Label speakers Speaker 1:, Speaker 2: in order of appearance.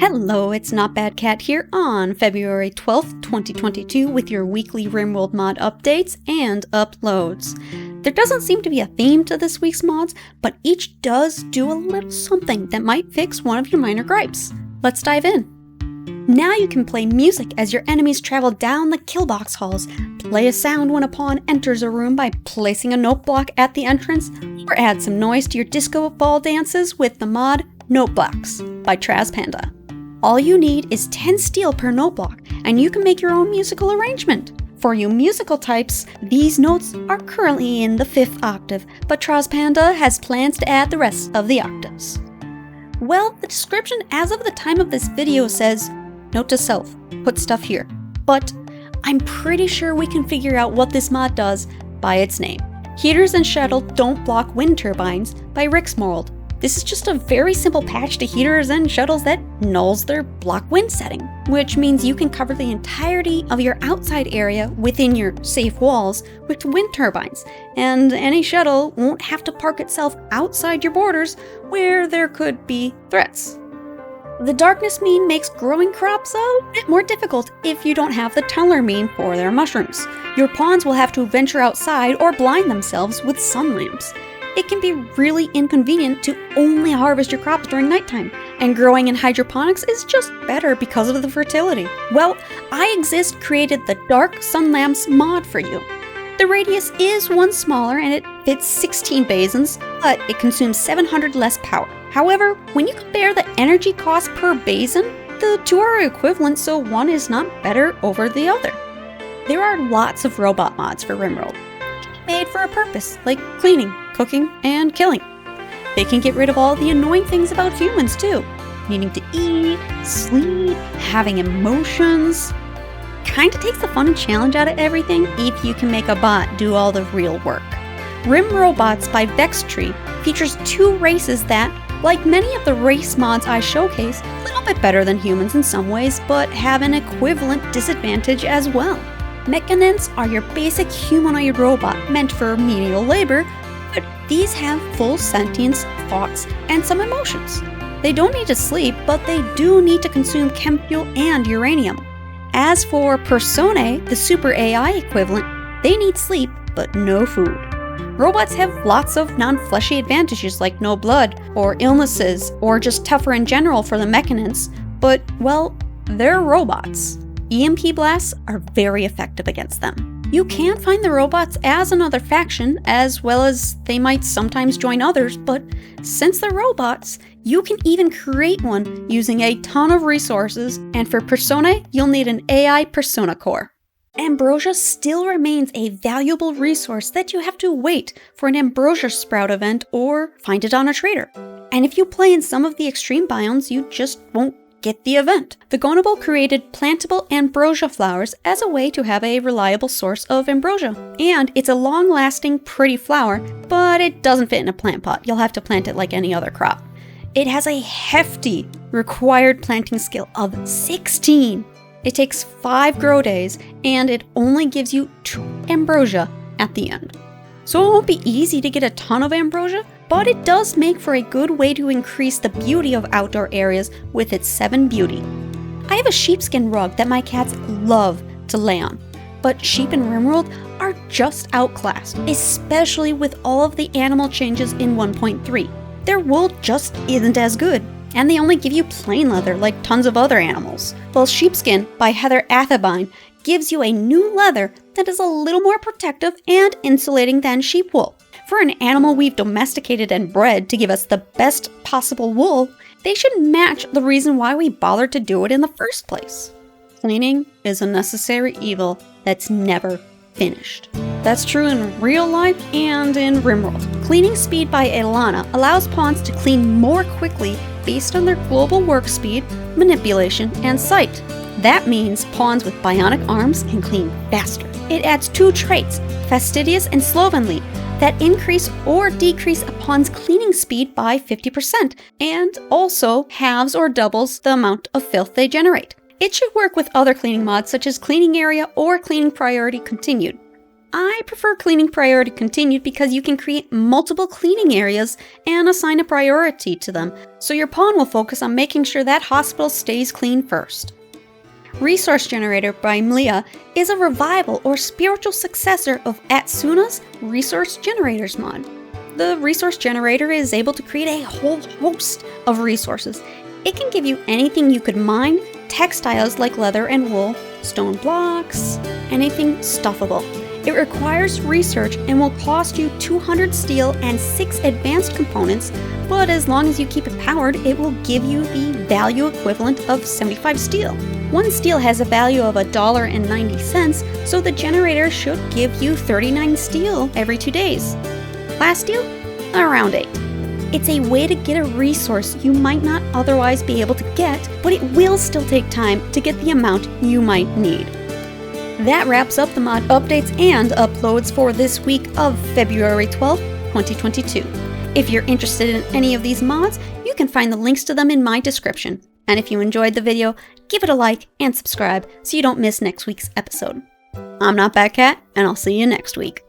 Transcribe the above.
Speaker 1: Hello, it's Not Bad Cat here on February 12th, 2022 with your weekly Rimworld mod updates and uploads. There doesn't seem to be a theme to this week's mods, but each does do a little something that might fix one of your minor gripes. Let's dive in. Now you can play music as your enemies travel down the killbox halls, play a sound when a pawn enters a room by placing a note block at the entrance, or add some noise to your disco ball dances with the mod Notebox by TrahsPanda. All you need is 10 steel per note block, and you can make your own musical arrangement. For you musical types, these notes are currently in the 5th octave, but TrahsPanda has plans to add the rest of the octaves. Well, the description as of the time of this video says, note to self, put stuff here. But I'm pretty sure we can figure out what this mod does by its name. Heaters and shuttle don't block wind turbines by Rixmorld. This is just a very simple patch to heaters and shuttles that nulls their block wind setting, which means you can cover the entirety of your outside area within your safe walls with wind turbines, and any shuttle won't have to park itself outside your borders where there could be threats. The darkness mean makes growing crops a bit more difficult if you don't have the tunnel mean for their mushrooms. Your pawns will have to venture outside or blind themselves with sun lamps. It can be really inconvenient to only harvest your crops during nighttime, and growing in hydroponics is just better because of the fertility. Well, iExist created the Dark Sun Lamps mod for you. The radius is one smaller and it fits 16 basins, but it consumes 700 less power. However, when you compare the energy cost per basin, the two are equivalent, so one is not better over the other. There are lots of robot mods for Rimworld, made for a purpose, like cleaning, cooking, and killing. They can get rid of all the annoying things about humans too. Needing to eat, sleep, having emotions. Kinda takes the fun and challenge out of everything if you can make a bot do all the real work. Rimrobots by Vexed features 2 races that, like many of the race mods I showcase, a little bit better than humans in some ways, but have an equivalent disadvantage as well. Mechanins are your basic humanoid robot meant for menial labor, but these have full sentience, thoughts, and some emotions. They don't need to sleep, but they do need to consume chem fuel and uranium. As for Personae, the super AI equivalent, they need sleep, but no food. Robots have lots of non-fleshy advantages like no blood, or illnesses, or just tougher in general for the mechanins, but, well, they're robots. EMP blasts are very effective against them. You can find the robots as another faction, as well as they might sometimes join others, but since they're robots, you can even create one using a ton of resources, and for Personae, you'll need an AI persona core. Ambrosia still remains a valuable resource that you have to wait for an Ambrosia Sprout event or find it on a trader. And if you play in some of the extreme biomes, you just won't get the event. The Gonable created Plantable Ambrosia Flowers as a way to have a reliable source of ambrosia. And it's a long-lasting, pretty flower, but it doesn't fit in a plant pot. You'll have to plant it like any other crop. It has a hefty required planting skill of 16. It takes 5 grow days, and it only gives you 2 ambrosia at the end. So it won't be easy to get a ton of ambrosia, but it does make for a good way to increase the beauty of outdoor areas with its 7 beauty. I have a sheepskin rug that my cats love to lay on, but sheep in Rimworld are just outclassed, especially with all of the animal changes in 1.3. Their wool just isn't as good, and they only give you plain leather like tons of other animals. Well, Sheepskin by HeatherAthebyne gives you a new leather that is a little more protective and insulating than sheep wool. For an animal we've domesticated and bred to give us the best possible wool, they should match the reason why we bothered to do it in the first place. Cleaning is a necessary evil that's never finished. That's true in real life and in Rimworld. Cleaning Speed by Aelanna allows pawns to clean more quickly based on their global work speed, manipulation, and sight. That means pawns with bionic arms can clean faster. It adds 2 traits, Fastidious and Slovenly, that increase or decrease a pawn's cleaning speed by 50%, and also halves or doubles the amount of filth they generate. It should work with other cleaning mods such as Cleaning Area or Cleaning Priority Continued. I prefer cleaning priority continued because you can create multiple cleaning areas and assign a priority to them, so your pawn will focus on making sure that hospital stays clean first. Resource Generator by Mlie is a revival or spiritual successor of Atsuna's Resource Generators mod. The Resource Generator is able to create a whole host of resources. It can give you anything you could mine, textiles like leather and wool, stone blocks, anything stuffable. It requires research and will cost you 200 steel and 6 advanced components, but as long as you keep it powered, it will give you the value equivalent of 75 steel. 1 steel has a value of $1.90, so the generator should give you 39 steel every 2 days. Last steel? Around 8. It's a way to get a resource you might not otherwise be able to get, but it will still take time to get the amount you might need. That wraps up the mod updates and uploads for this week of February 12th, 2022. If you're interested in any of these mods, you can find the links to them in my description. And if you enjoyed the video, give it a like and subscribe so you don't miss next week's episode. I'm Not Bad Cat, and I'll see you next week.